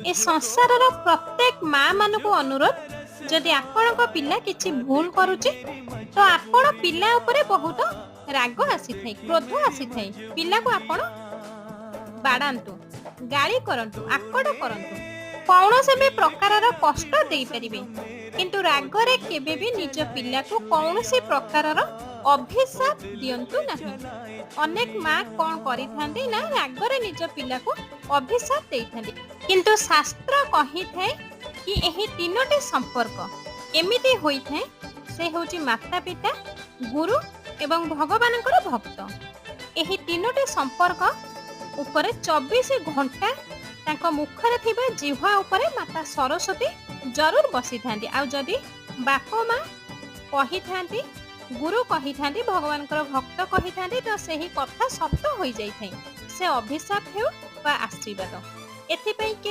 ए संसारर प्रत्येक माँ मानक अनुरोध जदि आपणक पिला किछि भूल करुचे तो आपण पिला उपरे बहुत राग आसी थाई, क्रोध आसी थाई। पिला को आपण बाड़ांतु, गाली करंतु, आकड़ करंतु, कौनसे भी प्रकारर कष्ट देई परिबे, किंतु रागरे केबे भी निज पिला को कौनसे प्रकारर अभिशाप दियंतु नहीं। अनेक माँ कौन करि थांदी ना रागरे निज पिला को अभिशाप देई थांदी, किंतु शास्त्र कहि थाए कि एही तीनोटी संपर्क एमिति होई थाए से होची माता पिता, गुरु एवं भगवानकर भक्त। एही तीनोटी संपर्क उपरे 24 घंटा तांको मुखरे थिबा जिह्वा उपरे माता सरस्वती जरूर बसी थांती। आ जदि बापा माँ कहि थांती, गुरु कहि थांती, भगवानकर भक्त कहि थांती तो सही कथा सत्य होई जाई थाई, से अभिशाप हेउ बा आशीर्वाद। एथिपई